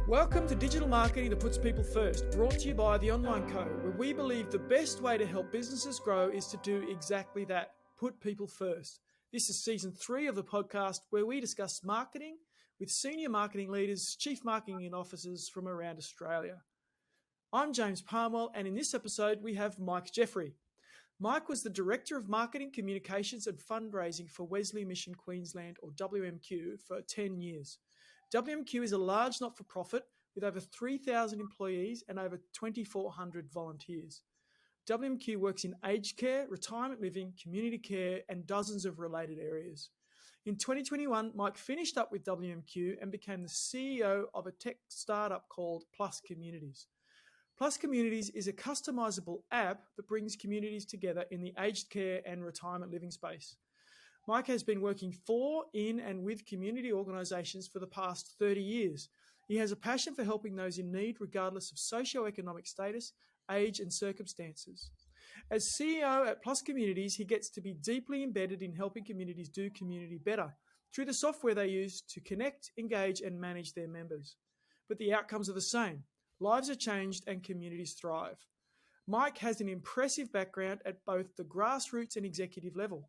Welcome to Digital Marketing that puts people first, brought to you by The Online Co, where we believe the best way to help businesses grow is to do exactly that, put people first. This is season 3 of the podcast where we discuss marketing with senior marketing leaders, chief marketing officers from around Australia. I'm James Palmwell, and in this episode we have Mike Jeffrey. Mike was the Director of Marketing, Communications and Fundraising for Wesley Mission Queensland, or WMQ, for 10 years. WMQ is a large not-for-profit with over 3,000 employees and over 2,400 volunteers. WMQ works in aged care, retirement living, community care, and dozens of related areas. In 2021, Mike finished up with WMQ and became the CEO of a tech startup called Plus Communities. Plus Communities is a customizable app that brings communities together in the aged care and retirement living space. Mike has been working for, in, and with community organisations for the past 30 years. He has a passion for helping those in need, regardless of socioeconomic status, age, and circumstances. As CEO at Plus Communities, he gets to be deeply embedded in helping communities do community better through the software they use to connect, engage, and manage their members. But the outcomes are the same. Lives are changed and communities thrive. Mike has an impressive background at both the grassroots and executive level.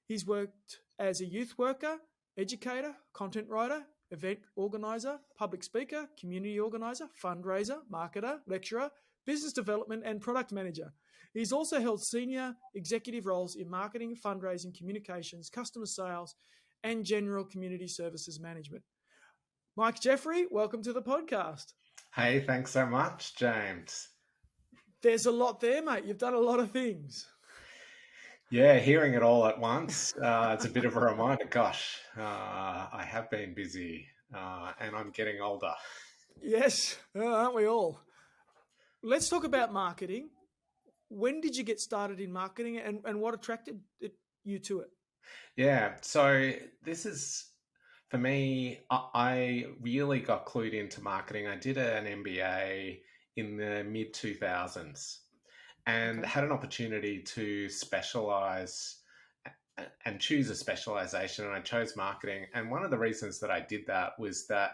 He's worked as a youth worker, educator, content writer, event organiser, public speaker, community organiser, fundraiser, marketer, lecturer, business development and product manager. He's also held senior executive roles in marketing, fundraising, communications, customer sales and general community services management. Mike Jeffrey, welcome to the podcast. Hey, thanks so much, James. There's a lot there, mate. You've done a lot of things. Yeah, hearing it all at once, it's a bit of a reminder. Gosh, I have been busy and I'm getting older. Yes, aren't we all? Let's talk about marketing. When did you get started in marketing and what attracted you to it? Yeah, so this is, for me, I really got clued into marketing. I did an MBA in the mid-2000s. And had an opportunity to specialize and choose a specialization, and I chose marketing. And one of the reasons that I did that was that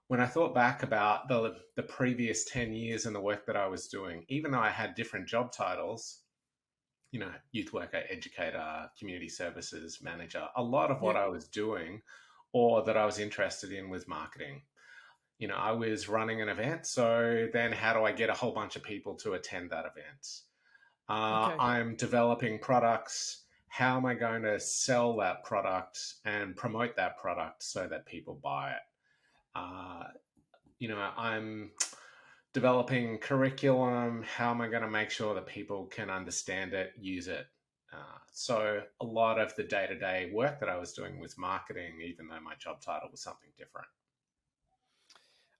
when I thought back about the previous 10 years and the work that I was doing, even though I had different job titles, you know, youth worker, educator, community services manager, a lot of what I was doing or that I was interested in was marketing. You know, I was running an event, so then how do I get a whole bunch of people to attend that event? I'm developing products. How am I going to sell that product and promote that product so that people buy it? You know, I'm developing curriculum. How am I going to make sure that people can understand it, use it? So a lot of the day-to-day work that I was doing was marketing, even though my job title was something different.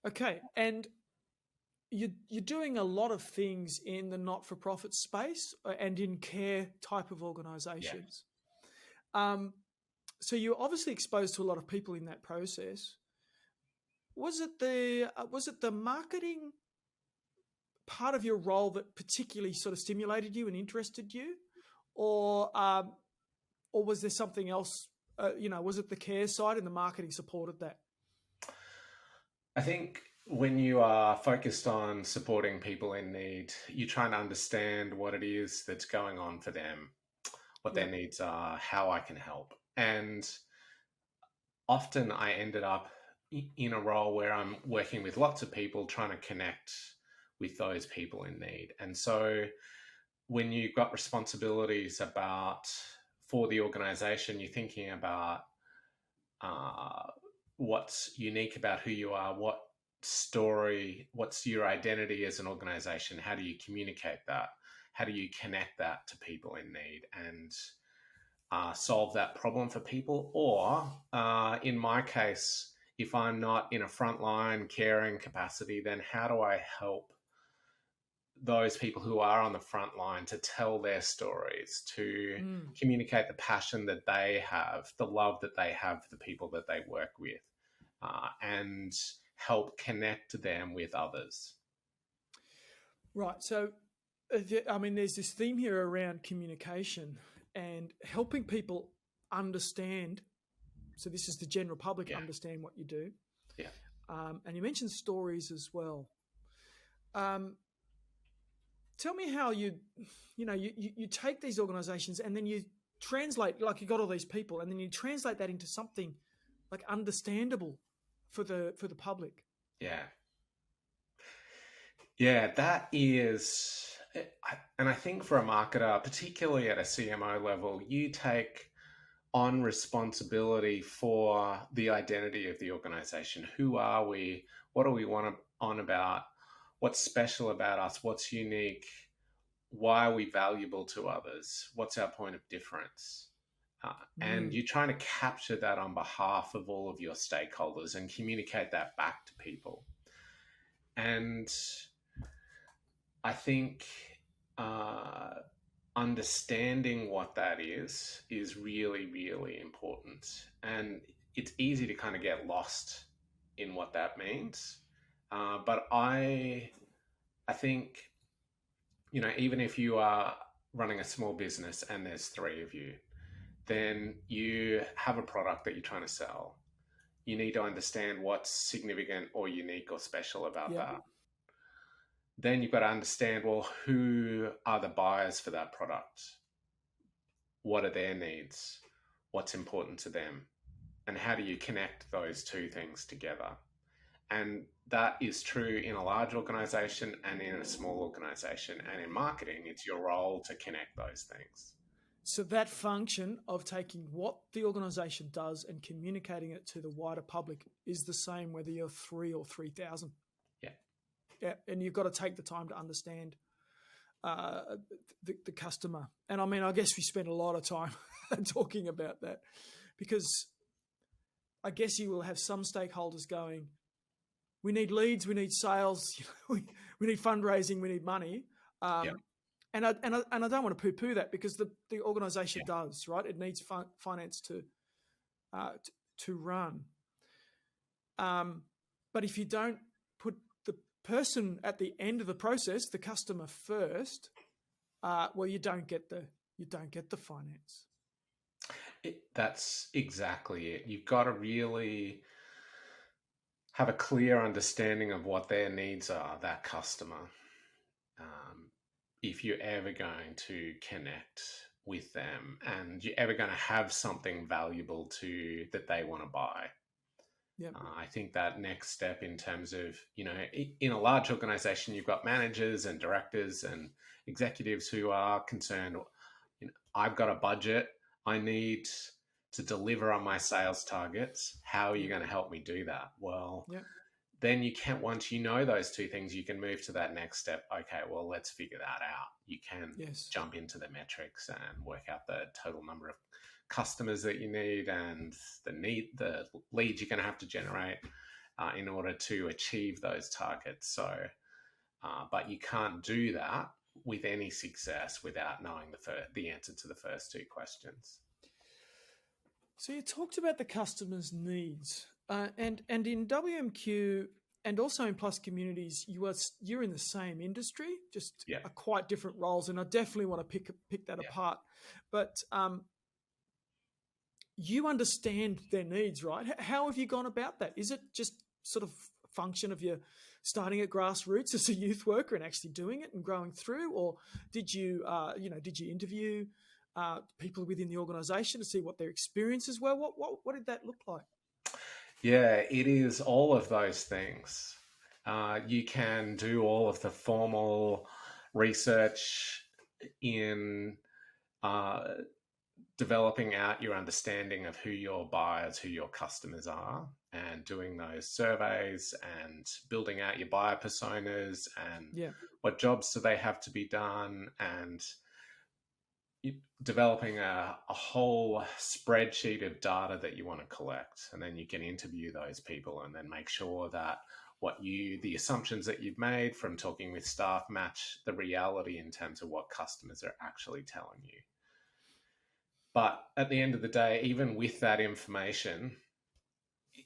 Okay, and you're doing a lot of things in the not-for-profit space and in care type of organisations. Yeah. So you're obviously exposed to a lot of people in that process. Was it the marketing part of your role that particularly sort of stimulated you and interested you, or was there something else? Was it the care side and the marketing supported that? I think when you are focused on supporting people in need, you're trying to understand what it is that's going on for them, what their needs are, how I can help. And often I ended up in a role where I'm working with lots of people trying to connect with those people in need. And so when you've got responsibilities for the organization, you're thinking about what's unique about who you are, what's your identity as an organization? How do you communicate that? How do you connect that to people in need and solve that problem for people? Or in my case, if I'm not in a frontline caring capacity, then how do I help those people who are on the front line to tell their stories, to communicate the passion that they have, the love that they have for the people that they work with, and help connect them with others. Right. So, there's this theme here around communication and helping people understand. So this is the general public understand what you do. Yeah. and you mentioned stories as well. Tell me how you take these organizations and then you translate, like you got all these people, and then you translate that into something like understandable for the public. Yeah, that is, and I think for a marketer, particularly at a CMO level, you take on responsibility for the identity of the organization. Who are we? What do we want on about? What's special about us? What's unique? Why are we valuable to others? What's our point of difference? And you're trying to capture that on behalf of all of your stakeholders and communicate that back to people. And I think understanding what that is really, really important. And it's easy to kind of get lost in what that means. But I think, even if you are running a small business and there's 3 of you, then you have a product that you're trying to sell. You need to understand what's significant or unique or special about that. Then you've got to understand, well, who are the buyers for that product? What are their needs? What's important to them? And how do you connect those 2 things together? And that is true in a large organization and in a small organization. And in marketing, it's your role to connect those things. So that function of taking what the organization does and communicating it to the wider public is the same whether you're 3 or 3,000. Yeah, and you've got to take the time to understand the customer. And I mean, I guess we spend a lot of time talking about that, because I guess you will have some stakeholders going, we need leads, we need sales, we need fundraising, we need money. And I don't want to poo-poo that, because the organisation does, right? It needs finance to run. But if you don't put the person at the end of the process, the customer first, well, you don't get the finance. That's exactly it. You've got to really have a clear understanding of what their needs are, that customer. If you're ever going to connect with them and you're ever going to have something valuable that they want to buy. I think that next step in terms of, in a large organization, you've got managers and directors and executives who are concerned, I've got a budget, I need to deliver on my sales targets. How are you going to help me do that? Well, then you can, once you know those 2 things, you can move to that next step. Okay, well, let's figure that out. You can jump into the metrics and work out the total number of customers that you need and the leads you're going to have to generate in order to achieve those targets. So, but you can't do that with any success without knowing the answer to the first 2 questions. So you talked about the customer's needs, and in WMQ and also in Plus Communities, you're in the same industry, just quite different roles, and I definitely want to pick that apart. But you understand their needs, right? How have you gone about that? Is it just sort of a function of your starting at grassroots as a youth worker and actually doing it and growing through, or did you interview people within the organisation to see what their experiences were? What did that look like? Yeah, it is all of those things. You can do all of the formal research in developing out your understanding of who your buyers, who your customers are, and doing those surveys and building out your buyer personas and what jobs do they have to be done, and developing a whole spreadsheet of data that you want to collect. And then you can interview those people and then make sure that the assumptions that you've made from talking with staff match the reality in terms of what customers are actually telling you. But at the end of the day, even with that information, it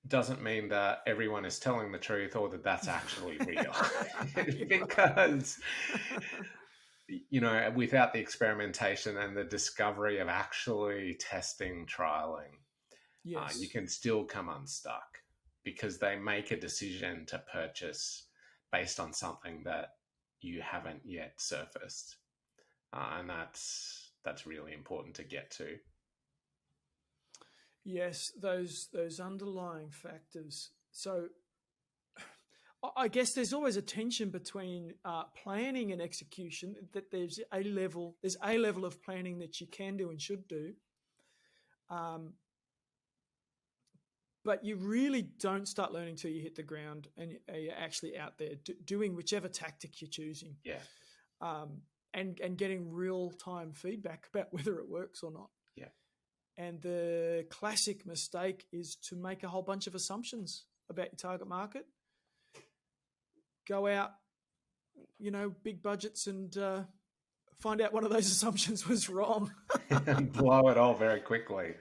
doesn't mean that everyone is telling the truth or that that's actually real. Because without the experimentation and the discovery of actually testing, trialing, you can still come unstuck, because they make a decision to purchase based on something that you haven't yet surfaced. And that's really important to get to. Yes, those underlying factors. So I guess there's always a tension between planning and execution. That there's a level of planning that you can do and should do, but you really don't start learning till you hit the ground and you're actually out there doing whichever tactic you're choosing. Yeah. And getting real time feedback about whether it works or not. Yeah. And the classic mistake is to make a whole bunch of assumptions about your target market. Go out, big budgets, and find out one of those assumptions was wrong. And blow it all very quickly.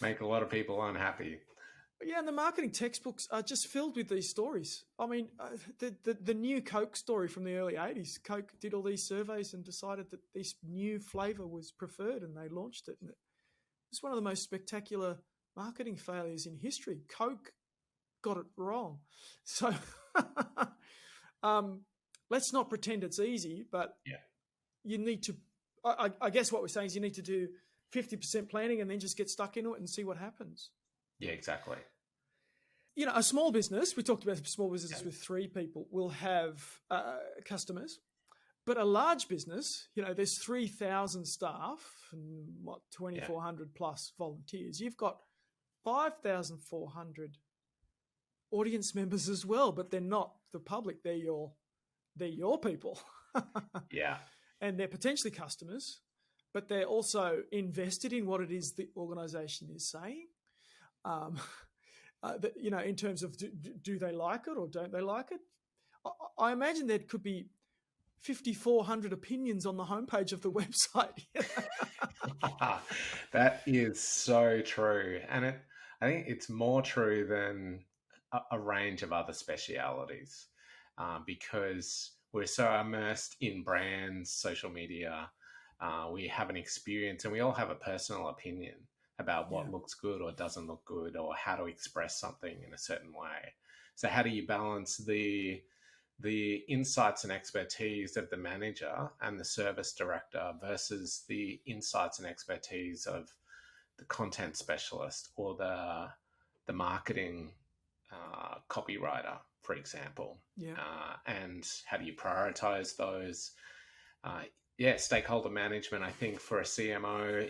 Make a lot of people unhappy. Yeah, and the marketing textbooks are just filled with these stories. I mean, the new Coke story from the early 80s. Coke did all these surveys and decided that this new flavour was preferred, and they launched it. And it's one of the most spectacular marketing failures in history. Coke got it wrong. So let's not pretend it's easy, but you need to, I guess what we're saying is you need to do 50% planning and then just get stuck into it and see what happens. Yeah, exactly. A small business, we talked about small businesses with 3 people, will have customers. But a large business, there's 3,000 staff and 2,400 plus volunteers. You've got 5,400 audience members as well, but they're not the public. They're your people. Yeah. And they're potentially customers, but they're also invested in what it is the organization is saying. In terms of do they like it or don't they like it? I imagine there could be 5,400 opinions on the homepage of the website. That is so true. And I think it's more true than a range of other specialities, because we're so immersed in brands, social media. We have an experience and we all have a personal opinion about what looks good or doesn't look good, or how to express something in a certain way. So how do you balance the insights and expertise of the manager and the service director versus the insights and expertise of the content specialist or the marketing copywriter, for example? And how do you prioritize those? Stakeholder management, I think, for a CMO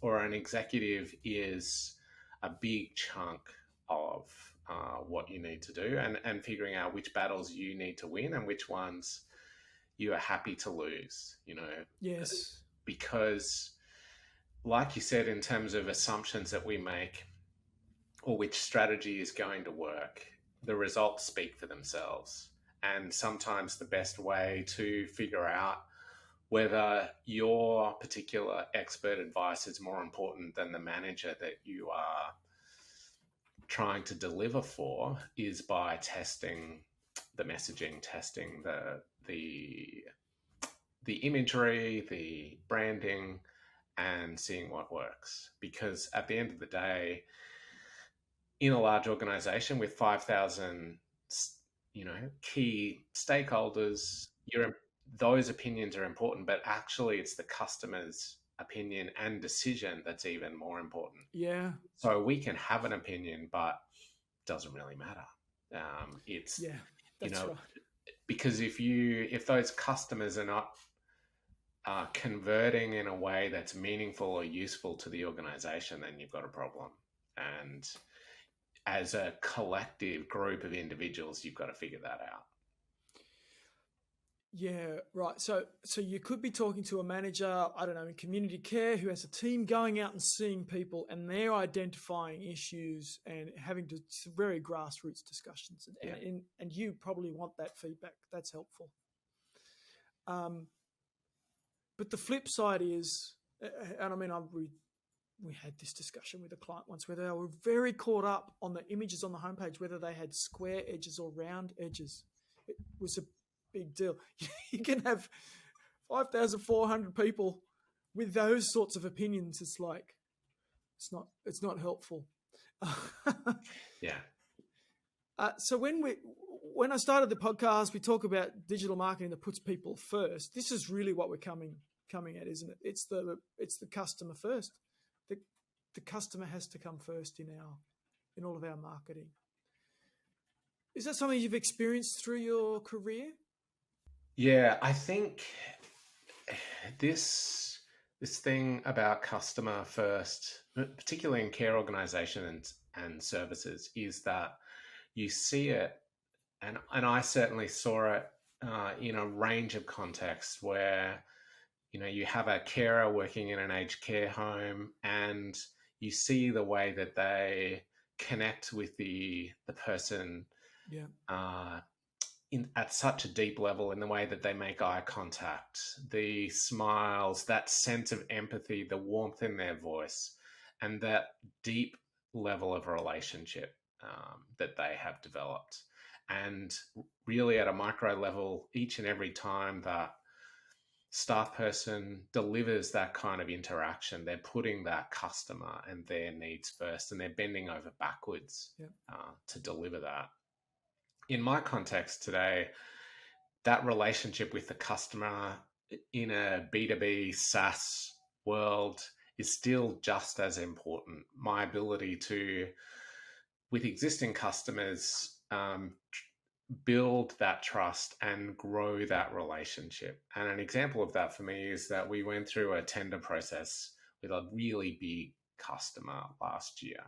or an executive is a big chunk of what you need to do, and figuring out which battles you need to win and which ones you are happy to lose, Yes. Because like you said, in terms of assumptions that we make or which strategy is going to work, the results speak for themselves. And sometimes the best way to figure out whether your particular expert advice is more important than the manager that you are trying to deliver for is by testing the messaging, testing the imagery, the branding, and seeing what works. Because at the end of the day, in a large organization with 5,000, key stakeholders, those opinions are important, but actually it's the customer's opinion and decision that's even more important. Yeah. So we can have an opinion, but it doesn't really matter. Right. Because if those customers are not converting in a way that's meaningful or useful to the organization, then you've got a problem. And as a collective group of individuals, you've got to figure that out. Yeah, right. So you could be talking to a manager, I don't know, in community care who has a team going out and seeing people, and they're identifying issues and having very grassroots discussions. And you probably want that feedback. That's helpful. But the flip side is, and I mean, we had this discussion with a client once where they were very caught up on the images on the homepage, whether they had square edges or round edges. It was a big deal. You can have 5,400 people with those sorts of opinions. It's like, it's not helpful. Yeah. So when I started the podcast, we talk about digital marketing that puts people first. This is really what we're coming at, isn't it? It's the customer first. The customer has to come first in all of our marketing. Is that something you've experienced through your career? Yeah, I think this thing about customer first, particularly in care organizations and services, is that you see it, and I certainly saw it in a range of contexts where, you have a carer working in an aged care home, and you see the way that they connect with the person, at such a deep level, in the way that they make eye contact, the smiles, that sense of empathy, the warmth in their voice, and that deep level of relationship that they have developed. And really, at a micro level, each and every time that staff person delivers that kind of interaction, they're putting that customer and their needs first, and they're bending over backwards to deliver that. In my context today, that relationship with the customer in a B2B SaaS world is still just as important. My ability to, with existing customers, build that trust and grow that relationship. And an example of that for me is that we went through a tender process with a really big customer last year.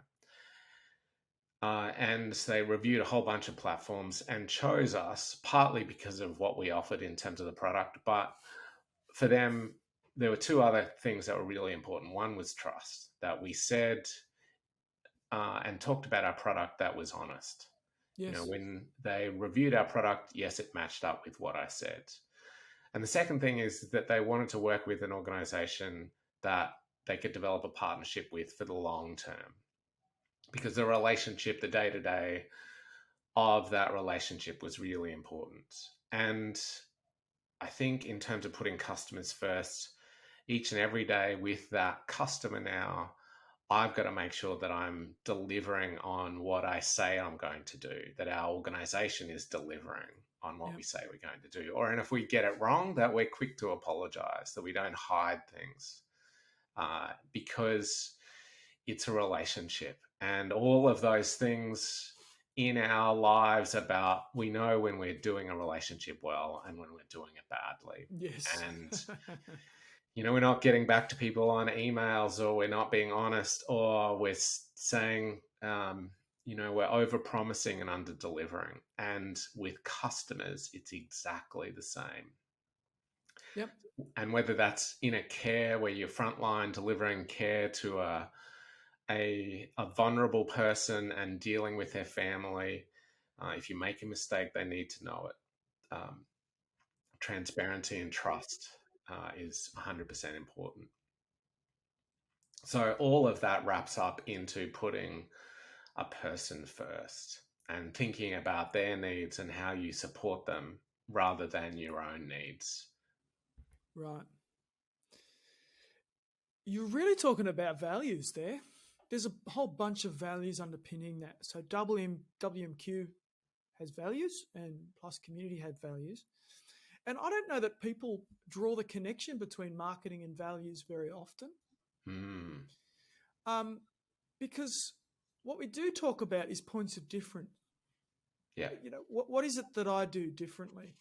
And they reviewed a whole bunch of platforms and chose us, partly because of what we offered in terms of the product. But for them, there were two other things that were really important. One was trust, that we said and talked about our product that was honest. Yes. When they reviewed our product, yes, it matched up with what I said. And the second thing is that they wanted to work with an organization that they could develop a partnership with for the long term, because the relationship, the day-to-day of that relationship was really important. And I think in terms of putting customers first, each and every day with that customer now, I've got to make sure that I'm delivering on what I say I'm going to do, that our organization is delivering on what we say we're going to do. And if we get it wrong, that we're quick to apologize, that we don't hide things, because it's a relationship. And all of those things in our lives about, we know when we're doing a relationship well and when we're doing it badly. Yes. And we're not getting back to people on emails, or we're not being honest, or we're saying, we're over-promising and under-delivering. And with customers, it's exactly the same. Yep. And whether that's in a care where you're frontline delivering care to a vulnerable person and dealing with their family, if you make a mistake, they need to know it. Transparency and trust is 100% important. So all of that wraps up into putting a person first and thinking about their needs and how you support them rather than your own needs. Right. You're really talking about values there. There's a whole bunch of values underpinning that. So WMQ has values, and Plus Community had values. And I don't know that people draw the connection between marketing and values very often. Because what we do talk about is points of difference. Yeah. What is it that I do differently?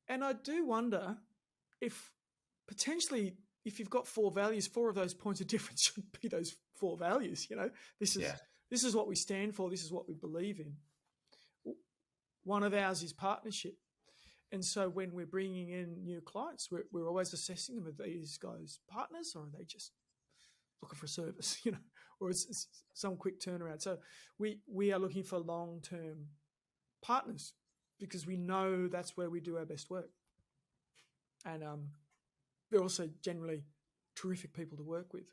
And I do wonder if potentially, if you've got 4 values, 4 of those points of difference should be those 4 values. This is what we stand for. This is what we believe in. One of ours is partnership. And so when we're bringing in new clients, we're always assessing them. Are these guys partners, or are they just looking for a service, or it's some quick turnaround? So we are looking for long-term partners, because we know that's where we do our best work. And they're also generally terrific people to work with.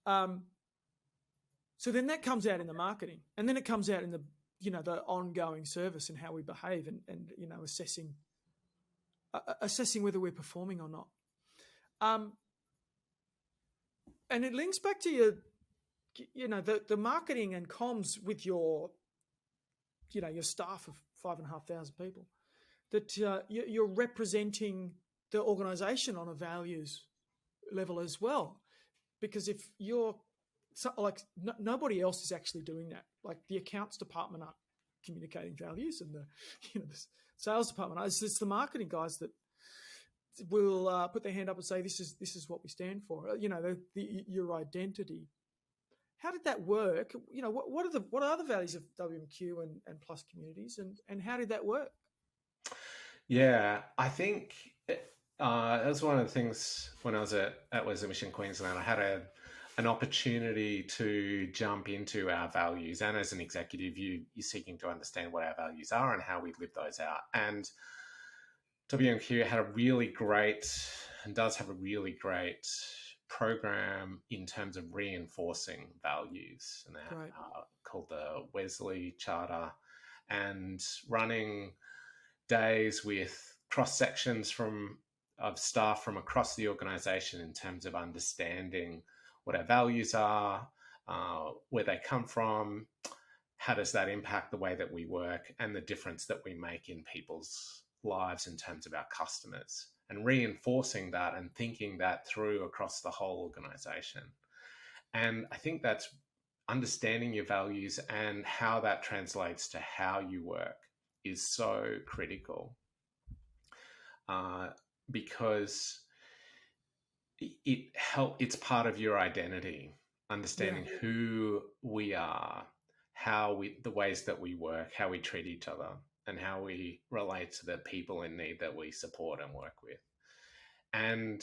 So then that comes out in the marketing, and then it comes out in the ongoing service and how we behave, and assessing whether we're performing or not. And it links back to the marketing and comms with your your staff of 5,500 people, that you're representing the organisation on a values level as well. Because if you're nobody else is actually doing that. Like the accounts department aren't communicating values, and the sales department. It's the marketing guys that will put their hand up and say, "This is what we stand for." Your identity. How did that work? What are the values of WMQ and Plus Communities, and how did that work? Yeah, I think that was one of the things when I was at Wesley Mission Queensland. I had an opportunity to jump into our values, and as an executive, you're seeking to understand what our values are and how we live those out. And WMQ had a really great, and does have a really great program in terms of reinforcing values, and that Right. called the Wesley Charter, and running days with cross sections of staff from across the organisation in terms of understanding what our values are, where they come from, how does that impact the way that we work, and the difference that we make in people's lives in terms of our customers, and reinforcing that and thinking that through across the whole organisation. And I think that's understanding your values and how that translates to how you work is so critical, because it's part of your identity, understanding who we are, the ways that we work, how we treat each other, and how we relate to the people in need that we support and work with. And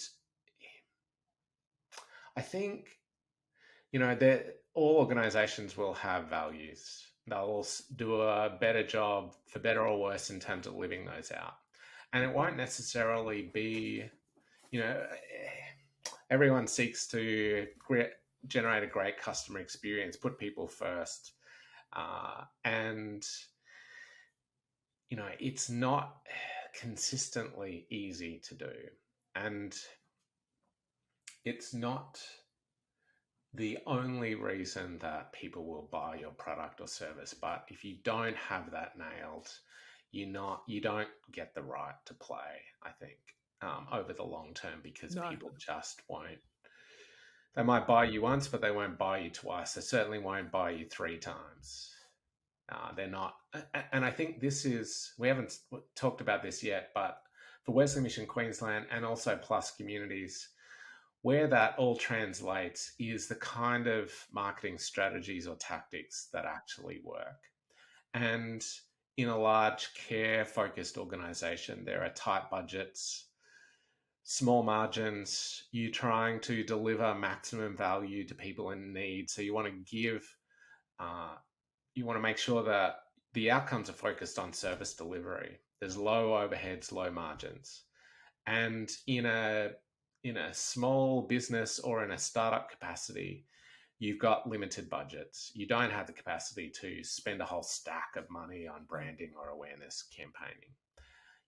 I think, that all organizations will have values. They'll do a better job, for better or worse, in terms of living those out. And it won't necessarily be, everyone seeks to generate a great customer experience, put people first. And it's not consistently easy to do. And it's not the only reason that people will buy your product or service. But if you don't have that nailed, you don't get the right to play, I think, over the long term, because people just won't. They might buy you once, but they won't buy you twice. They certainly won't buy you 3 times. They're not. And I think we haven't talked about this yet, but for Wesley Mission Queensland and also Plus Communities, where that all translates is the kind of marketing strategies or tactics that actually work. And in a large care-focused organisation, there are tight budgets, small margins. You're trying to deliver maximum value to people in need. So you want to make sure that the outcomes are focused on service delivery. There's low overheads, low margins. And in a small business or in a startup capacity, you've got limited budgets. You don't have the capacity to spend a whole stack of money on branding or awareness campaigning.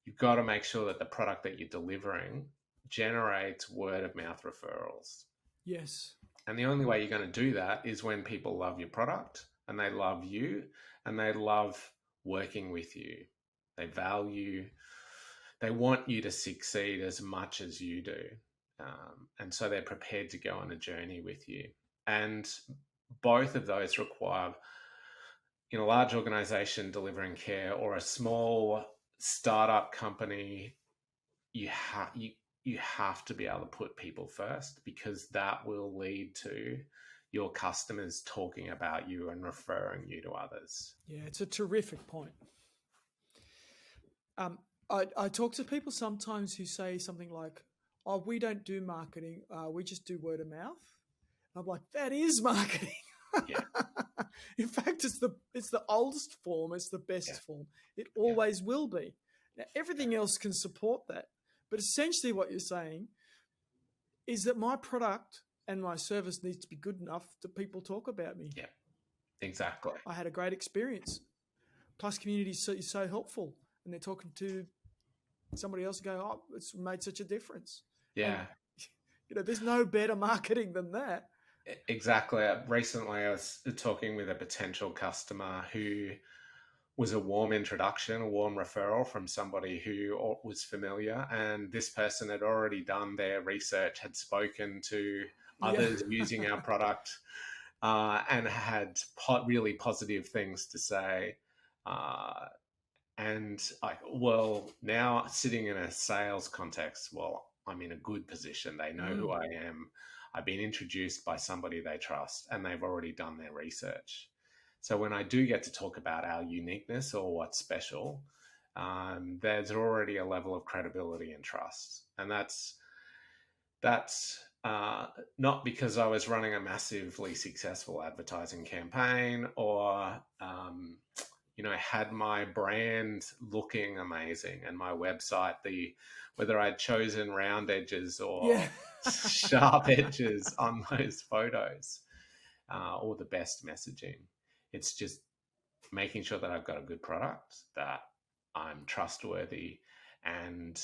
You've got to make sure that the product that you're delivering generates word of mouth referrals. Yes. And the only way you're going to do that is when people love your product and they love you and they love working with you. They want you to succeed as much as you do. And so they're prepared to go on a journey with you. And both of those require, in a large organization delivering care or a small startup company, you have to be able to put people first, because that will lead to your customers talking about you and referring you to others. Yeah, it's a terrific point. I talk to people sometimes who say something like, "Oh, we don't do marketing. We just do word of mouth." I'm like, that is marketing. Yeah. In fact, it's the oldest form. It's the best form. It always will be. Now, everything else can support that. But essentially what you're saying is that my product and my service needs to be good enough that people talk about me. Yeah, exactly. I had a great experience. Plus Community is so helpful. And they're talking to somebody else and go, "Oh, it's made such a difference." Yeah. And, there's no better marketing than that. Exactly. Recently, I was talking with a potential customer who was a warm introduction, a warm referral from somebody who was familiar, and this person had already done their research, had spoken to others using our product, and had really positive things to say. And well, now sitting in a sales context, well, I'm in a good position. They know who I am. I've been introduced by somebody they trust, and they've already done their research. So when I do get to talk about our uniqueness or what's special, there's already a level of credibility and trust. And that's not because I was running a massively successful advertising campaign or, had my brand looking amazing and my website, whether I'd chosen round edges or sharp edges on those photos, or the best messaging. It's just making sure that I've got a good product, that I'm trustworthy, and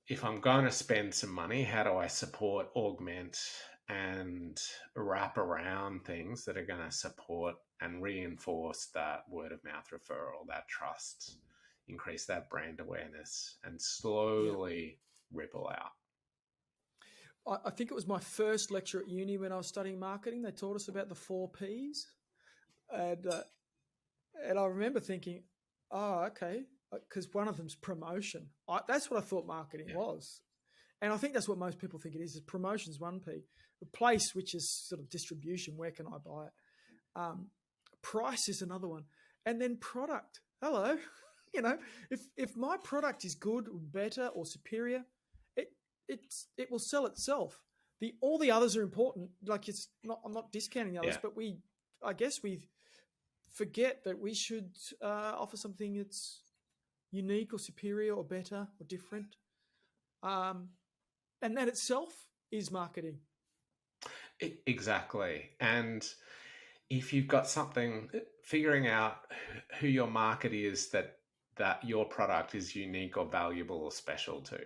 if I'm going to spend some money, how do I support, augment, and wrap around things that are going to support and reinforce that word of mouth referral, that trust, increase that brand awareness, and slowly ripple out. I think it was my first lecture at uni when I was studying marketing. They taught us about the 4 Ps. And I remember thinking, oh, okay, because one of them's promotion. That's what I thought marketing was. And I think that's what most people think it is promotion's 1 P. The place, which is sort of distribution, where can I buy it? Price is another one. And then product. Hello. If my product is good, better, or superior, it will sell itself. All the others are important. Like I'm not discounting the others, but I guess we forget that we should offer something that's unique or superior or better or different. And that itself is marketing. Exactly. And if you've got something, figuring out who your market is that your product is unique or valuable or special to,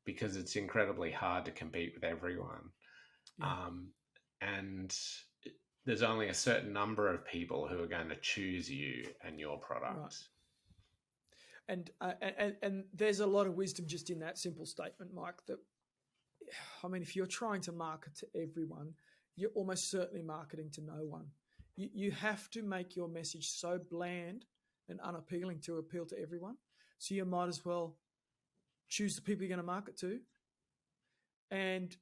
because it's incredibly hard to compete with everyone. And there's only a certain number of people who are going to choose you and your product. Right. And there's a lot of wisdom just in that simple statement, Mike, that, if you're trying to market to everyone, you're almost certainly marketing to no one. You have to make your message so bland and unappealing to appeal to everyone. So you might as well choose the people you're going to market to and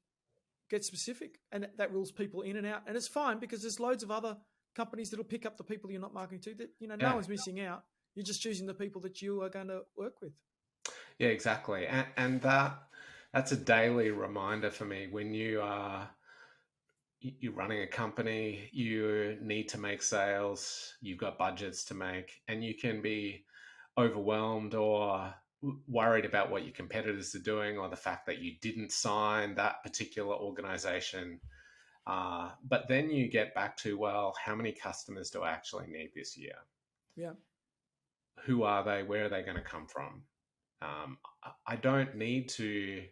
get specific. And that rules people in and out. And it's fine because there's loads of other companies that'll pick up the people you're not marketing to that, no one's missing out. You're just choosing the people that you are going to work with. Yeah, exactly. And that's a daily reminder for me. When you're running a company, you need to make sales, you've got budgets to make, and you can be overwhelmed or worried about what your competitors are doing or the fact that you didn't sign that particular organization. But then you get back to, well, how many customers do I actually need this year? Yeah. Who are they? Where are they going to come from? I don't need to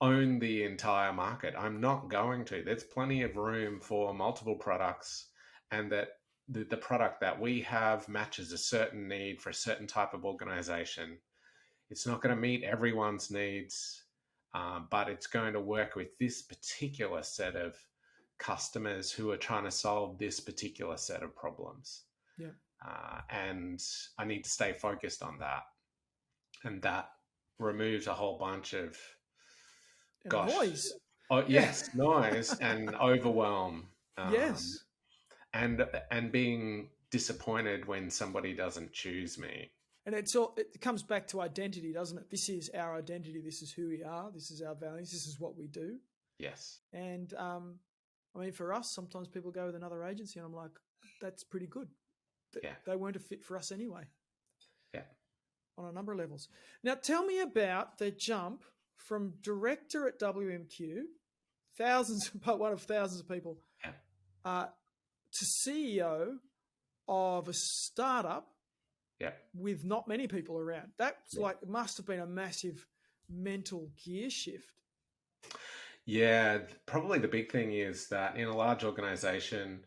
own the entire market. I'm not going to. There's plenty of room for multiple products, and that the product that we have matches a certain need for a certain type of organization. It's not going to meet everyone's needs, but it's going to work with this particular set of customers who are trying to solve this particular set of problems. Yeah. And I need to stay focused on that. And that removes a whole bunch of noise. Oh, yes, noise and overwhelm. Yes. And being disappointed when somebody doesn't choose me. And it comes back to identity, doesn't it? This is our identity. This is who we are. This is our values. This is what we do. Yes. And for us, sometimes people go with another agency and I'm like, that's pretty good. They weren't a fit for us anyway. Yeah. On a number of levels. Now, tell me about the jump from director at WMQ, one of thousands of people, to CEO of a startup with not many people around. That's it must have been a massive mental gear shift. Yeah, probably the big thing is that in a large organization,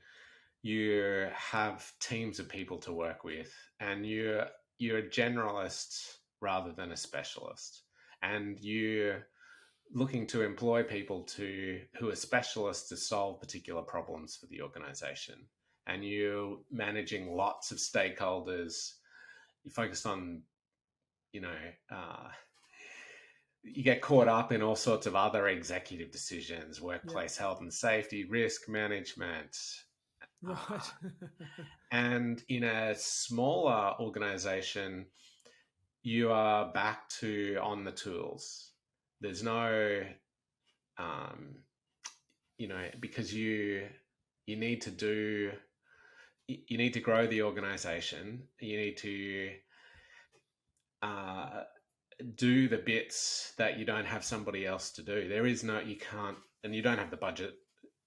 you have teams of people to work with, and you're a generalist rather than a specialist, and you're looking to employ people who are specialists to solve particular problems for the organization, and you're managing lots of stakeholders. You focus on, you know, you get caught up in all sorts of other executive decisions, workplace health and safety, risk management. Right. And in a smaller organization, you are back to on the tools. There's no, because you need to grow the organization. You need to do the bits that you don't have somebody else to do. You can't, and you don't have the budget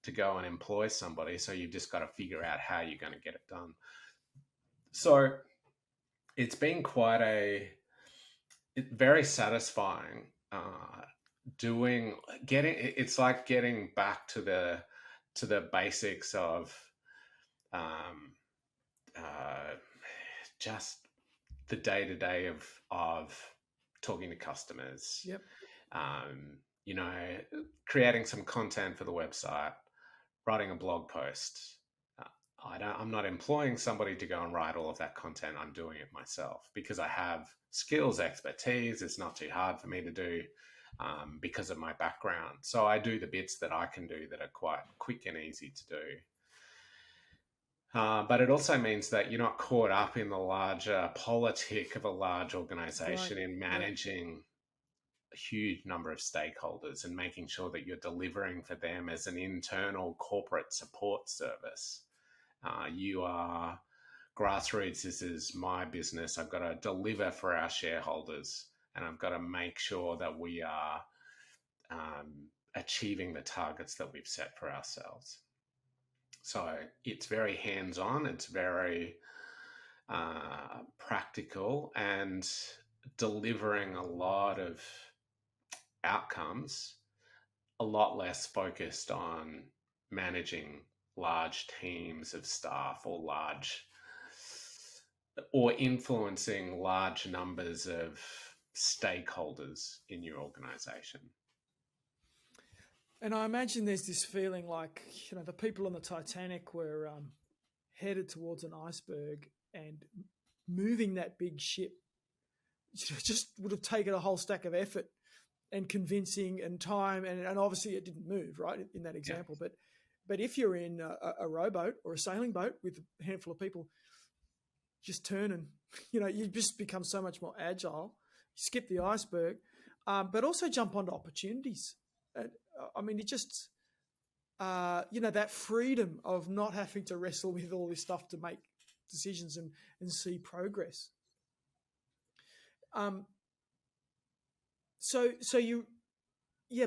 to go and employ somebody. So you've just got to figure out how you're going to get it done. So it's been very satisfying it's like getting back to the basics of just the day-to-day of talking to customers. Yep. Creating some content for the website, writing a blog post. I'm not employing somebody to go and write all of that content. I'm doing it myself because I have skills, expertise. It's not too hard for me to do because of my background. So I do the bits that I can do that are quite quick and easy to do. But it also means that you're not caught up in the larger politic of a large organization in managing a huge number of stakeholders and making sure that you're delivering for them as an internal corporate support service. You are grassroots. This is my business. I've got to deliver for our shareholders, and I've got to make sure that we are achieving the targets that we've set for ourselves. So it's very hands-on. It's very practical and delivering a lot of outcomes, a lot less focused on managing large teams of staff or influencing large numbers of stakeholders in your organization. And I imagine there's this feeling like, the people on the Titanic were headed towards an iceberg, and moving that big ship just would have taken a whole stack of effort and convincing and time. And obviously it didn't move, right, in that example. Yeah. But if you're in a rowboat or a sailing boat with a handful of people, just turn and, you just become so much more agile, skip the iceberg, but also jump onto opportunities. It just, that freedom of not having to wrestle with all this stuff to make decisions and see progress.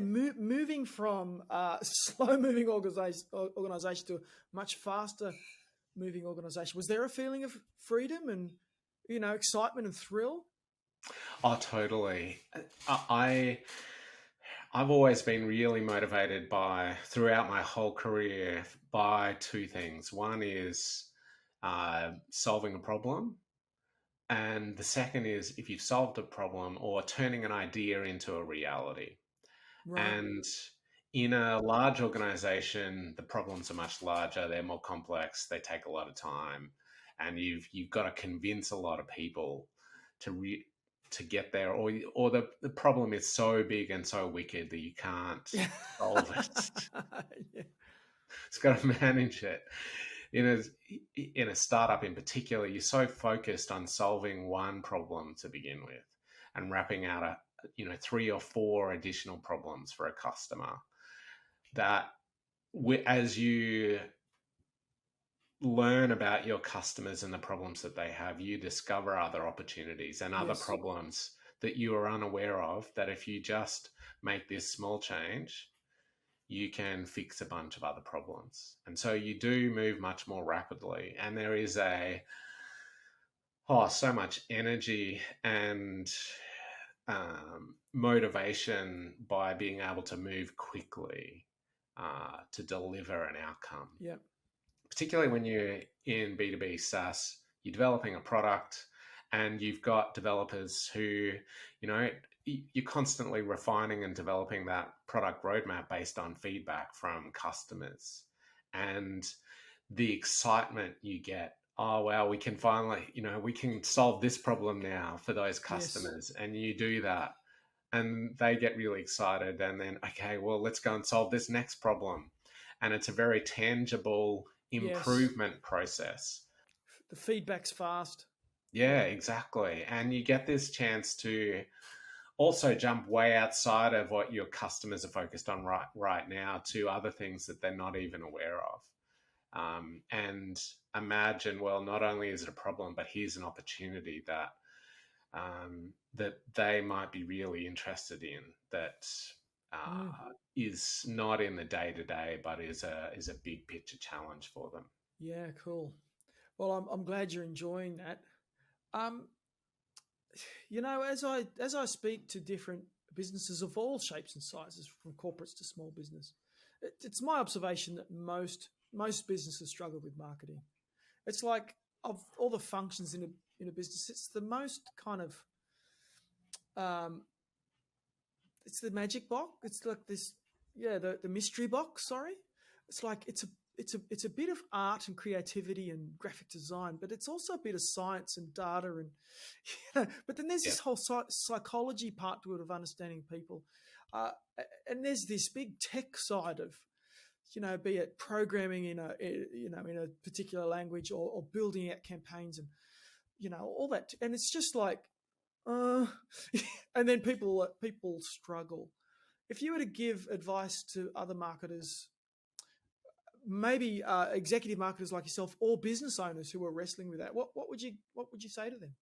Moving from slow-moving organization to a much faster-moving organization. Was there a feeling of freedom and, excitement and thrill? Oh, totally. I've always been really motivated throughout my whole career, by two things. One is solving a problem. And the second is if you've solved a problem or turning an idea into a reality. Right. And in a large organization, the problems are much larger. They're more complex. They take a lot of time. And you've got to convince a lot of people to get there, or the problem is so big and so wicked that you can't solve it. Yeah. It's got to manage it. In a startup in particular, you're so focused on solving one problem to begin with and wrapping out 3 or 4 additional problems for a customer that as you learn about your customers and the problems that they have, you discover other opportunities and other problems that you are unaware of, that if you just make this small change, you can fix a bunch of other problems. And so you do move much more rapidly. And there is so much energy and motivation by being able to move quickly to deliver an outcome. Yeah. particularly when you're in B2B SaaS, you're developing a product and you've got developers who, you're constantly refining and developing that product roadmap based on feedback from customers. And the excitement you get, oh, wow, we can finally, we can solve this problem now for those customers. Yes. And you do that and they get really excited. And then, okay, well, let's go and solve this next problem. And it's a very tangible improvement process. The feedback's fast. Yeah, exactly. And you get this chance to also jump way outside of what your customers are focused on right now to other things that they're not even aware of. And imagine, well, not only is it a problem, but here's an opportunity that that they might be really interested in, that is not in the day-to-day, but is a big picture challenge for them. Yeah, cool. Well, I'm glad you're enjoying that. As I speak to different businesses of all shapes and sizes, from corporates to small business, it's my observation that most businesses struggle with marketing. It's like, of all the functions in a business, it's the most kind of it's the magic box. It's like this, the mystery box. Sorry, it's like it's a bit of art and creativity and graphic design, but it's also a bit of science and data and but then there's this whole psychology part to it of understanding people, and there's this big tech side of, be it programming in a particular language or building out campaigns and all that, and it's just like and then people struggle. If you were to give advice to other marketers, maybe executive marketers like yourself or business owners who are wrestling with that, what would you say to them?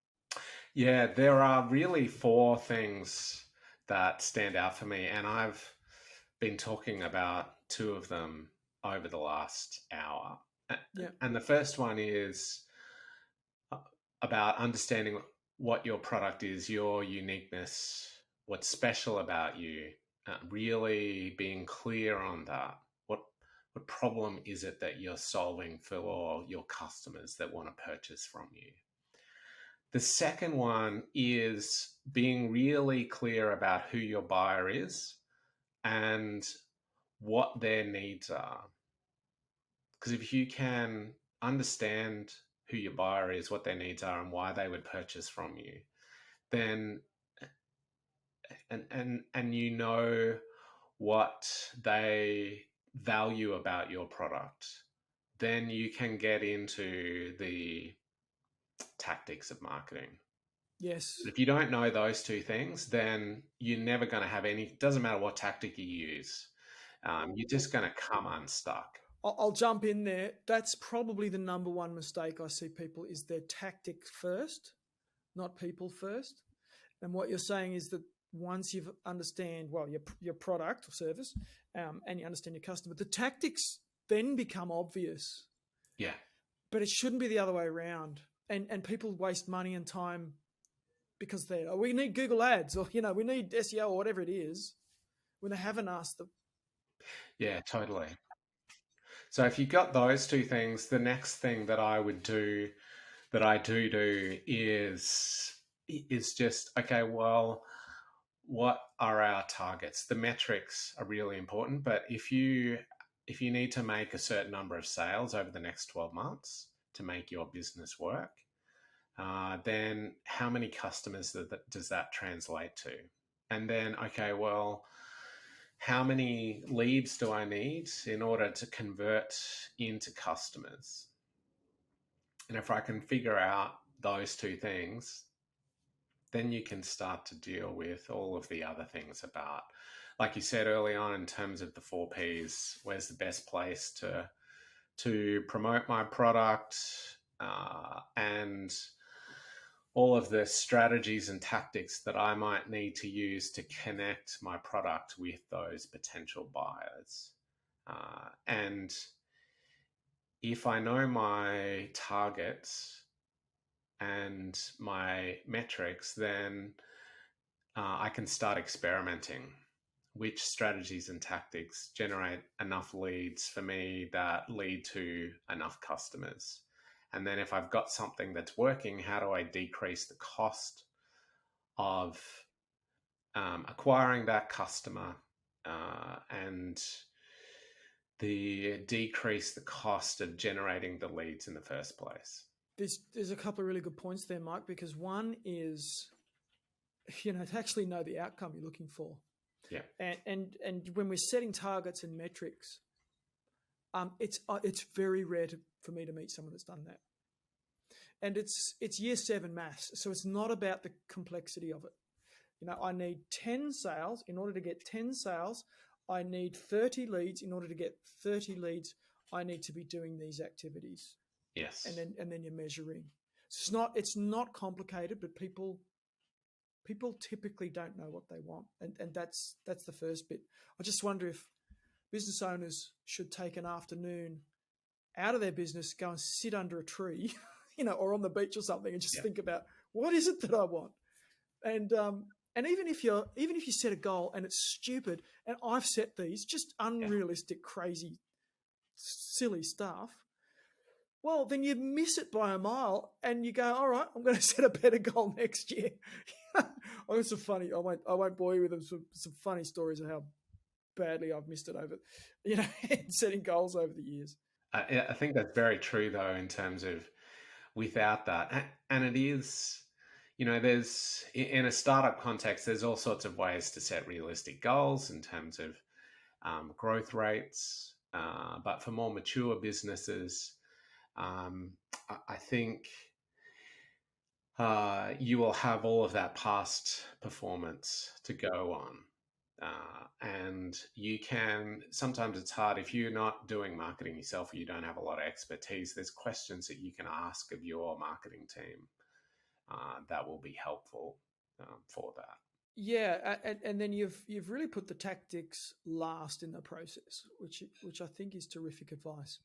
Yeah, there are really 4 things that stand out for me, and I've been talking about 2 of them over the last hour. Yeah. And the first one is about understanding what your product is, your uniqueness, what's special about you, really being clear on that. What problem is it that you're solving for your customers that want to purchase from you? The second one is being really clear about who your buyer is and what their needs are. Because if you can understand who your buyer is, what their needs are, and why they would purchase from you, then and you know what they value about your product, then you can get into the tactics of marketing. Yes. But if you don't know those 2 things, then you're never going to have any, doesn't matter what tactic you use, you're just going to come unstuck. I'll jump in there. That's probably the number one mistake I see people, is their tactic first, not people first. And what you're saying is that once you understand, well, your product or service, and you understand your customer, the tactics then become obvious. Yeah. But it shouldn't be the other way around. And people waste money and time because we need Google ads, or, we need SEO or whatever it is, when they haven't asked them. Yeah, totally. So if you got those 2 things, the next thing that I would do, that I do is just, okay, well, what are our targets? The metrics are really important, but if you need to make a certain number of sales over the next 12 months to make your business work, then how many customers does that translate to? And then, okay, well, how many leads do I need in order to convert into customers? And if I can figure out those 2 things, then you can start to deal with all of the other things about, like you said early on, in terms of the 4 Ps, where's the best place to promote my product, and all of the strategies and tactics that I might need to use to connect my product with those potential buyers. And if I know my targets and my metrics, then I can start experimenting which strategies and tactics generate enough leads for me that lead to enough customers? And then if I've got something that's working, how do I decrease the cost of acquiring that customer and decrease the cost of generating the leads in the first place? There's a couple of really good points there, Mike, because one is, to actually know the outcome you're looking for. Yeah. And when we're setting targets and metrics, it's very rare for me to meet someone that's done that. And it's year 7 maths, so it's not about the complexity of it. I need 10 sales. In order to get 10 sales, I need 30 leads. In order to get 30 leads, I need to be doing these activities. Yes. And then you're measuring. It's not complicated, but people typically don't know what they want, and that's the first bit. I just wonder if business owners should take an afternoon out of their business, go and sit under a tree, or on the beach or something, and just think about, what is it that I want? And even if you set a goal and it's stupid, and I've set these just unrealistic, crazy, silly stuff, well, then you miss it by a mile, and you go, all right, I'm going to set a better goal next year. I got some funny. I won't bore you with them. Some funny stories of how badly I've missed it over, setting goals over the years. I think that's very true, though, in terms of without that, and it is, there's, in a startup context, there's all sorts of ways to set realistic goals in terms of growth rates, but for more mature businesses, I think you will have all of that past performance to go on. And you can, sometimes it's hard if you're not doing marketing yourself or you don't have a lot of expertise, there's questions that you can ask of your marketing team that will be helpful for that. Yeah, and then you've really put the tactics last in the process, which I think is terrific advice.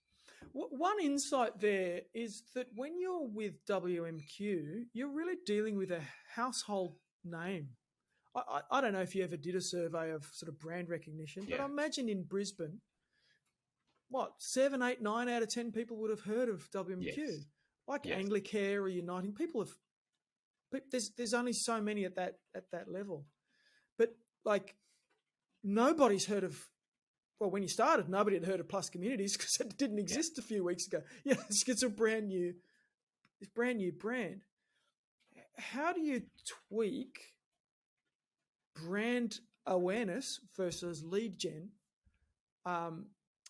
One insight there is that when you're with WMQ, you're really dealing with a household name. I don't know if you ever did a survey of sort of brand recognition, but I imagine in Brisbane, 7, 8, 9 out of 10 people would have heard of WMQ. Yes. Like Anglicare or Uniting, people have. There's only so many at that level, but like nobody's heard of. Well, when you started, nobody had heard of Plus Communities because it didn't exist a few weeks ago. Yeah, it's a brand new brand. How do you tweak brand awareness versus lead gen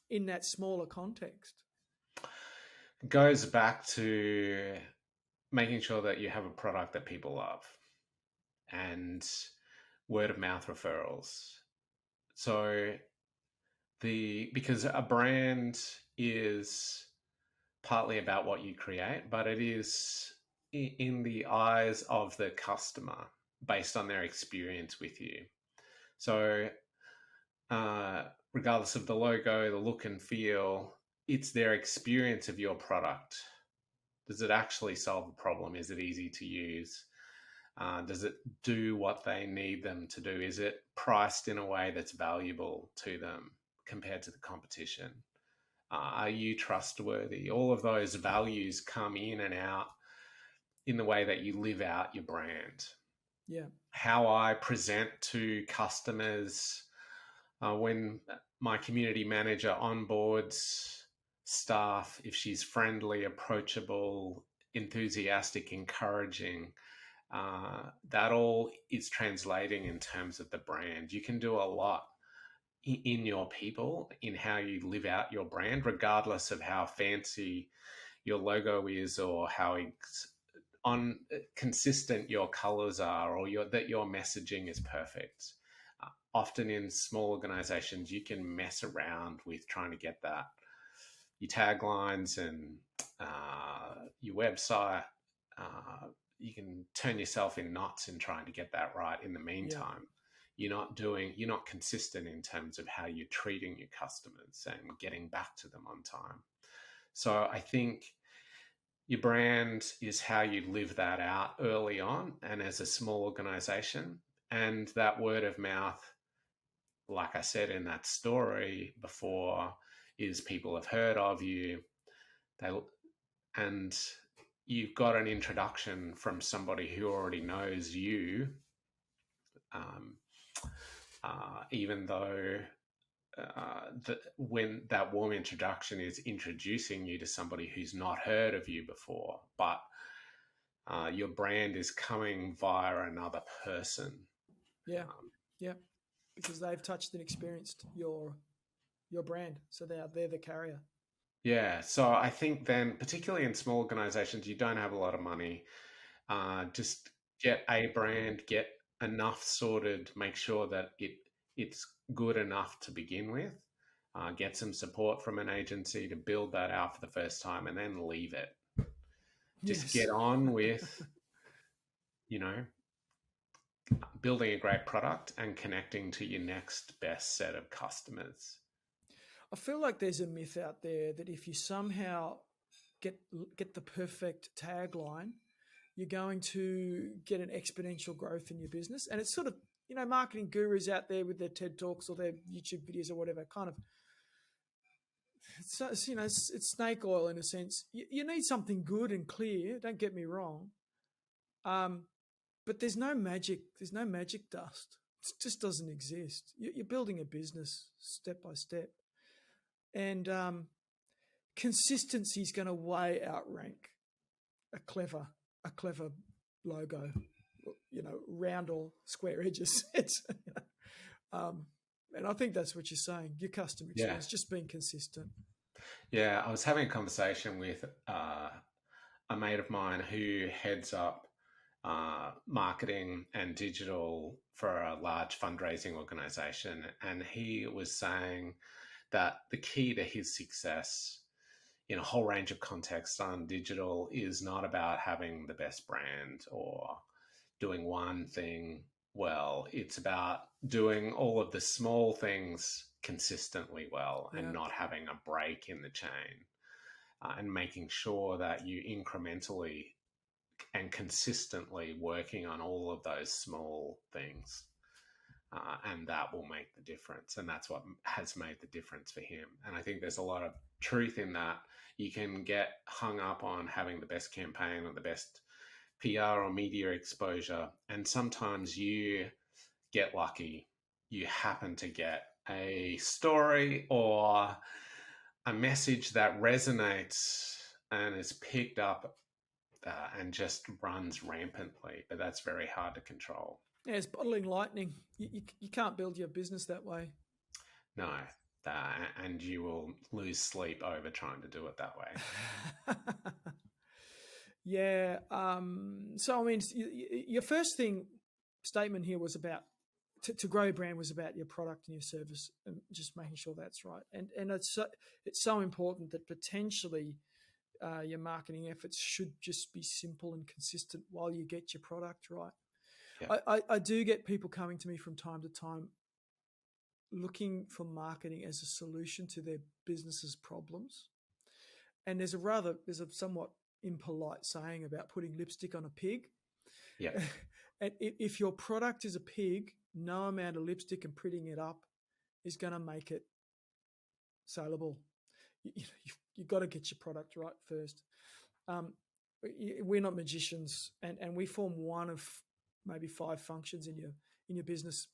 in that smaller context? It goes back to making sure that you have a product that people love and word of mouth referrals. So because a brand is partly about what you create, but it is in the eyes of the customer based on their experience with you. So regardless of the logo, the look and feel, it's their experience of your product. Does it actually solve a problem? Is it easy to use? Does it do what they need them to do? Is it priced in a way that's valuable to them compared to the competition? Are you trustworthy? All of those values come in and out in the way that you live out your brand. Yeah. How I present to customers when my community manager onboards staff, if she's friendly, approachable, enthusiastic, encouraging, that all is translating in terms of the brand. You can do a lot in your people, in how you live out your brand, regardless of how fancy your logo is or how consistent your colors are, or that your messaging is perfect. Often in small organizations, you can mess around with trying to get that. Your taglines and your website, you can turn yourself in knots in trying to get that right. In the meantime, you're not consistent in terms of how you're treating your customers and getting back to them on time. So I think your brand is how you live that out early on and as a small organization, and that word of mouth like I said in that story before, is people have heard of you, and you've got an introduction from somebody who already knows you, um, even though when that warm introduction is introducing you to somebody who's not heard of you before, but your brand is coming via another person. Yeah, yeah, because they've touched and experienced your brand, so they're the carrier. Yeah, so I think then, particularly in small organizations, you don't have a lot of money. Just get a brand, get enough sorted, make sure that it's good enough to begin with. Get some support from an agency to build that out for the first time, and then leave it. Just get on with, building a great product and connecting to your next best set of customers. I feel like there's a myth out there that if you somehow get the perfect tagline, you're going to get an exponential growth in your business. And it's sort of, marketing gurus out there with their TED Talks or their YouTube videos or whatever, kind of, it's snake oil in a sense. You need something good and clear, don't get me wrong. But there's no magic. There's no magic dust. It just doesn't exist. You're building a business step by step. And consistency is going to way outrank a clever logo, round or square edges. And I think that's what you're saying. Your customer experience, just being consistent. Yeah, I was having a conversation with a mate of mine who heads up marketing and digital for a large fundraising organization, and he was saying that the key to his success in a whole range of contexts on digital is not about having the best brand or doing one thing well. It's about doing all of the small things consistently well and not having a break in the chain, and making sure that you incrementally and consistently working on all of those small things. And that will make the difference. And that's what has made the difference for him. And I think there's a lot of truth in that. You can get hung up on having the best campaign or the best PR or media exposure. And sometimes you get lucky. You happen to get a story or a message that resonates and is picked up and just runs rampantly. But that's very hard to control. Yeah, it's bottling lightning. You can't build your business that way. No, and you will lose sleep over trying to do it that way. Yeah. So, I mean, your first statement here was about to grow a brand was about your product and your service and just making sure that's right. And it's so important that potentially your marketing efforts should just be simple and consistent while you get your product right. Yeah. I do get people coming to me from time to time looking for marketing as a solution to their business's problems. And there's a somewhat impolite saying about putting lipstick on a pig. Yeah. And if your product is a pig, no amount of lipstick and prettying it up is going to make it saleable. You've got to get your product right first. We're not magicians, and we form one of maybe 5 functions in your business,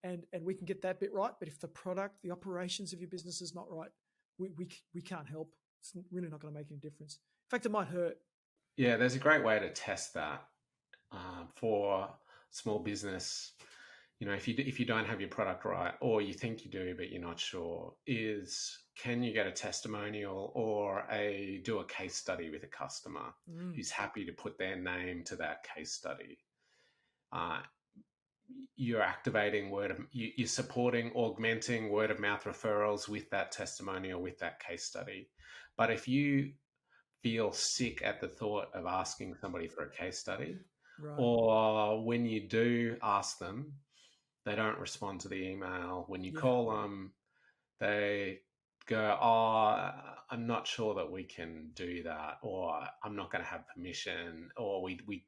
and we can get that bit right. But if the product, the operations of your business is not right, we can't help. It's really not going to make any difference. In fact, it might hurt. Yeah, there's a great way to test that for small business. If you don't have your product right, or you think you do but you're not sure, is can you get a testimonial or do a case study with a customer who's happy to put their name to that case study? You're activating you're supporting, augmenting word of mouth referrals with that testimonial, with that case study. But if you feel sick at the thought of asking somebody for a case study, right, or when you do ask them, they don't respond to the email. When you call them, they go, "Oh, I'm not sure that we can do that," or "I'm not going to have permission," or we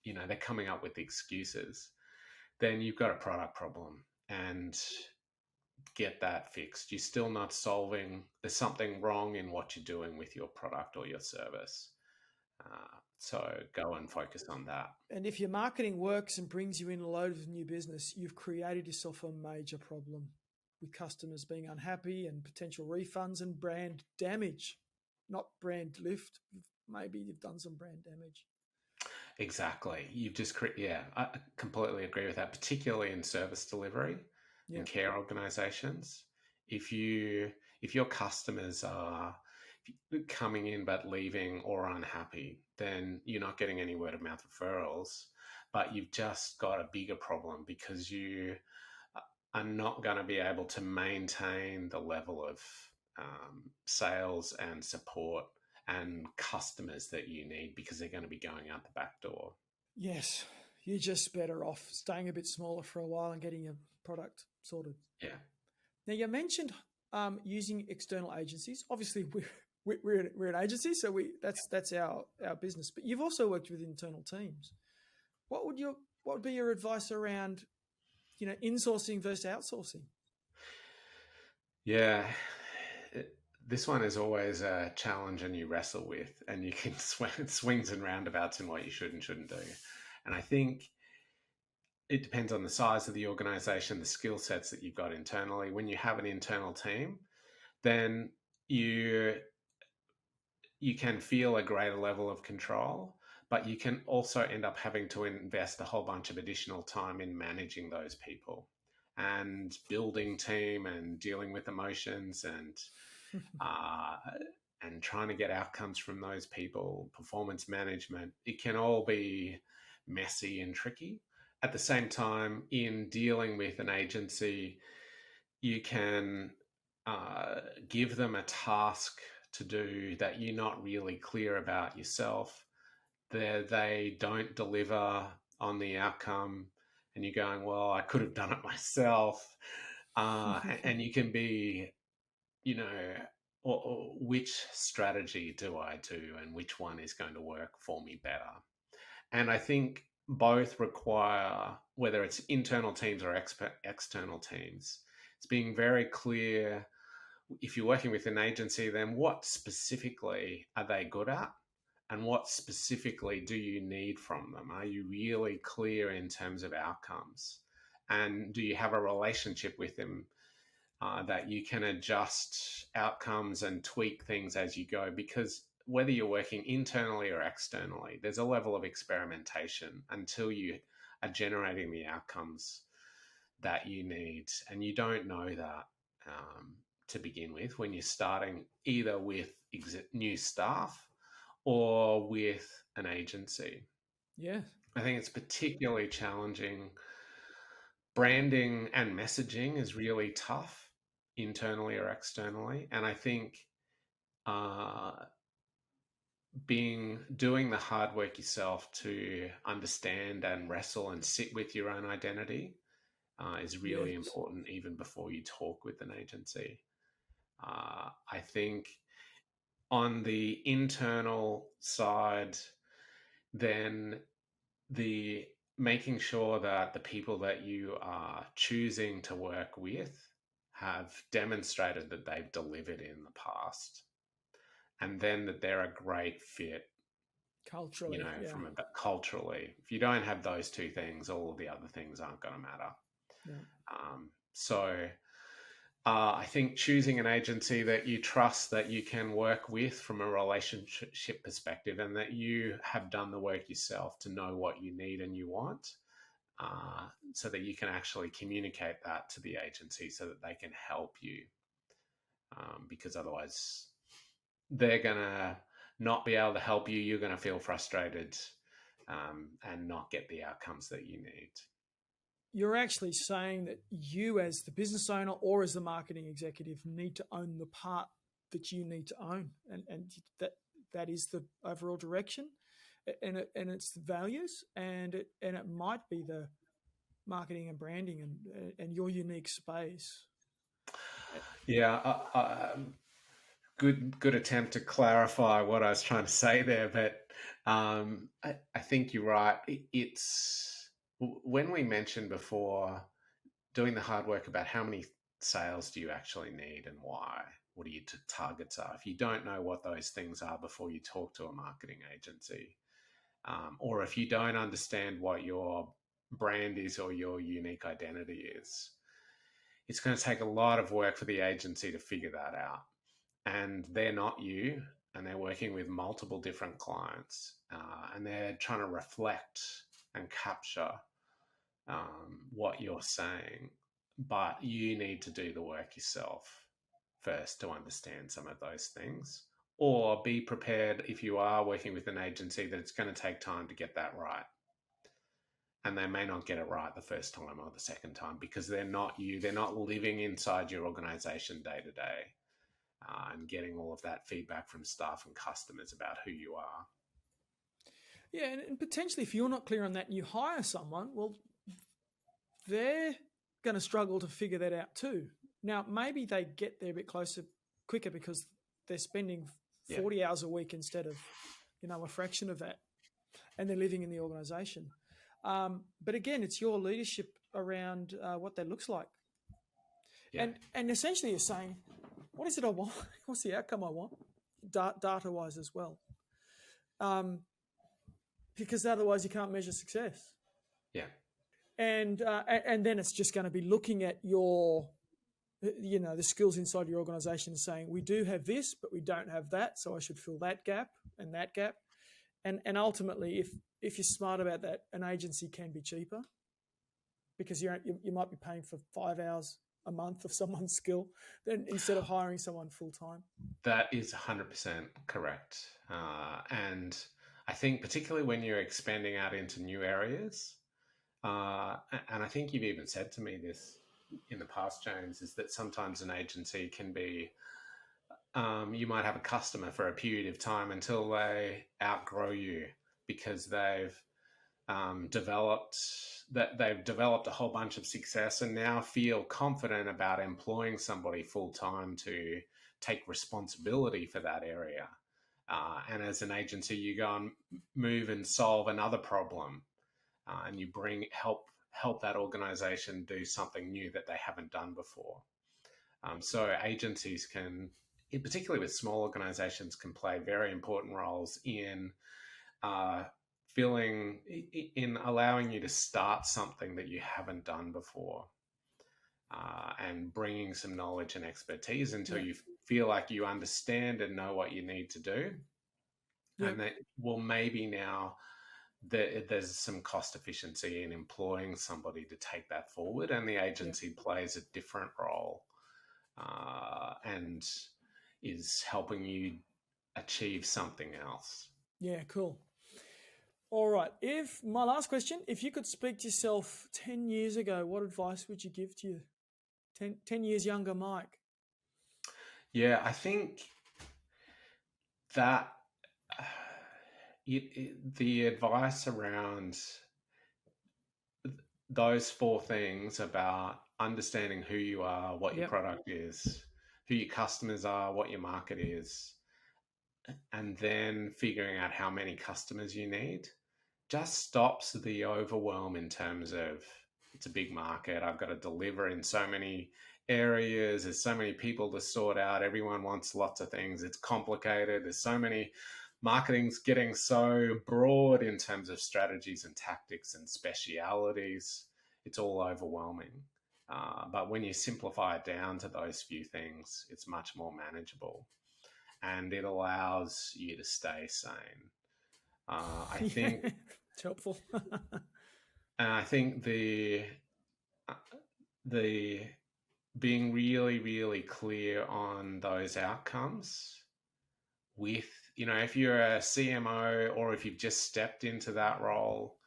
they're coming up with excuses. Then you've got a product problem. and get that fixed. You're still not solving, there's something wrong in what you're doing with your product or your service. So go and focus on that. And if your marketing works and brings you in a load of new business, you've created yourself a major problem with customers being unhappy and potential refunds and brand damage, not brand lift. Maybe you've done some brand damage. Exactly. You've just, I completely agree with that, particularly in service delivery and care organizations. If your customers are coming in but leaving or unhappy, then you're not getting any word of mouth referrals, but you've just got a bigger problem because you are not going to be able to maintain the level of sales and support and customers that you need because they're going to be going out the back door. Yes, you're just better off staying a bit smaller for a while and getting your product sorted. Yeah. Now, you mentioned using external agencies. Obviously, we're an agency, so that's our business. But you've also worked with internal teams. What would be your advice around, insourcing versus outsourcing? Yeah, this one is always a challenge, and you wrestle with, and you can swings and roundabouts in what you should and shouldn't do. And I think it depends on the size of the organization, the skill sets that you've got internally. When you have an internal team, then you can feel a greater level of control, but you can also end up having to invest a whole bunch of additional time in managing those people and building team and dealing with emotions and trying to get outcomes from those people, performance management. It can all be messy and tricky. At the same time, in dealing with an agency, you can give them a task to do that you're not really clear about yourself. They don't deliver on the outcome, and you're going, well, I could have done it myself. And you can be, or which strategy do I do and which one is going to work for me better? And I think both require, whether it's internal teams or external teams, it's being very clear. If you're working with an agency, then what specifically are they good at? And what specifically do you need from them? Are you really clear in terms of outcomes? And do you have a relationship with them that you can adjust outcomes and tweak things as you go? Because whether you're working internally or externally, there's a level of experimentation until you are generating the outcomes that you need. And you don't know that to begin with when you're starting either with new staff or with an agency. Yeah. I think it's particularly challenging. Branding and messaging is really tough internally or externally. And I think doing the hard work yourself to understand and wrestle and sit with your own identity is really important even before you talk with an agency. I think on the internal side, then the making sure that the people that you are choosing to work with have demonstrated that they've delivered in the past, and then that they're a great fit culturally. Culturally. If you don't have those two things, all of the other things aren't going to matter. So I think choosing an agency that you trust, that you can work with from a relationship perspective, and that you have done the work yourself to know what you need and you want, so that you can actually communicate that to the agency so that they can help you, because otherwise they're going to not be able to help you. You're going to feel frustrated and not get the outcomes that you need. You're actually saying that you, as the business owner or as the marketing executive, need to own the part that you need to own, and that is the overall direction, and it's the values, and it might be the marketing and branding and your unique space. Yeah, good attempt to clarify what I was trying to say there, but I think you're right. It's when we mentioned before doing the hard work about how many sales do you actually need and why? What are your targets are? If you don't know what those things are before you talk to a marketing agency, or if you don't understand what your brand is or your unique identity is, it's going to take a lot of work for the agency to figure that out. And they're not you, and they're working with multiple different clients, and they're trying to reflect and capture what you're saying. But you need to do the work yourself first to understand some of those things, or be prepared if you are working with an agency that it's going to take time to get that right. And they may not get it right the first time or the second time because they're not you. They're not living inside your organization day to day and getting all of that feedback from staff and customers about who you are. Yeah, and potentially if you're not clear on that and you hire someone, well, they're going to struggle to figure that out too. Now, maybe they get there a bit quicker because they're spending 40 hours a week instead of, a fraction of that, and they're living in the organization. But again, it's your leadership around what that looks like. Yeah. And essentially you're saying, what is it I want? What's the outcome I want? Data-wise as well. Because otherwise you can't measure success. Yeah. And then it's just going to be looking at your, the skills inside your organization and saying, we do have this, but we don't have that. So I should fill that gap and that gap. And ultimately, if you're smart about that, an agency can be cheaper because you might be paying for 5 hours a month of someone's skill then instead of hiring someone full time. That is 100% correct. And I think particularly when you're expanding out into new areas, and I think you've even said to me this in the past, James, is that sometimes an agency can be, you might have a customer for a period of time until they outgrow you because they've developed a whole bunch of success and now feel confident about employing somebody full time to take responsibility for that area. And as an agency, you go and move and solve another problem, and you help that organization do something new that they haven't done before. So agencies can, particularly with small organizations, can play very important roles in allowing you to start something that you haven't done before, and bringing some knowledge and expertise until you feel like you understand and know what you need to do. Yeah. And that, maybe now there's some cost efficiency in employing somebody to take that forward, and the agency plays a different role and is helping you achieve something else. Yeah, cool. All right. My last question, if you could speak to yourself 10 years ago, what advice would you give to you? 10 years younger Mike? Yeah, I think that the advice around those 4 things about understanding who you are, what your product is, who your customers are, what your market is, and then figuring out how many customers you need just stops the overwhelm in terms of it's a big market. I've got to deliver in so many areas. There's so many people to sort out. Everyone wants lots of things. It's complicated. There's so many marketing's getting so broad in terms of strategies and tactics and specialities. It's all overwhelming. But when you simplify it down to those few things, it's much more manageable and it allows you to stay sane. I think it's helpful. And I think the being really, really clear on those outcomes with, if you're a CMO or if you've just stepped into that role,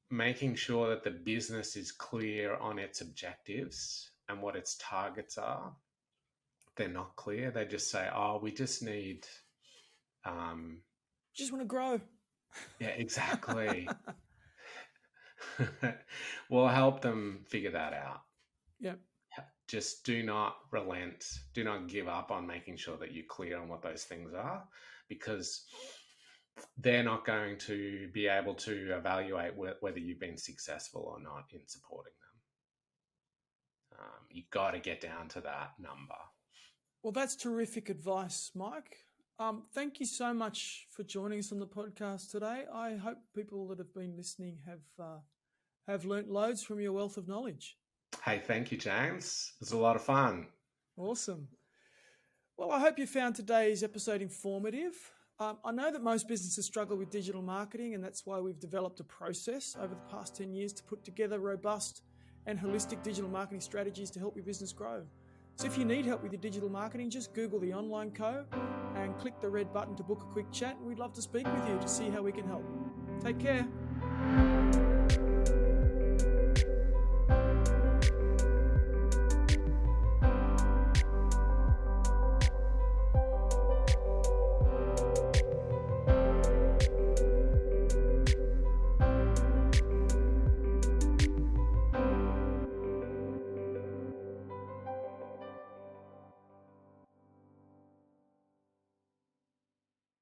making sure that the business is clear on its objectives and what its targets are. They're not clear. They just say, we just need... just want to grow. Yeah, exactly. We'll help them figure that out. Yeah. Just do not relent. Do not give up on making sure that you're clear on what those things are, because they're not going to be able to evaluate whether you've been successful or not in supporting them. You got to get down to that number. Well, that's terrific advice, Mike. Thank you so much for joining us on the podcast today. I hope people that have been listening have learnt loads from your wealth of knowledge. Hey, thank you, James. It was a lot of fun. Awesome. Well, I hope you found today's episode informative. I know that most businesses struggle with digital marketing, and that's why we've developed a process over the past 10 years to put together robust and holistic digital marketing strategies to help your business grow. So if you need help with your digital marketing, just Google the Online Co and click the red button to book a quick chat, and we'd love to speak with you to see how we can help. Take care.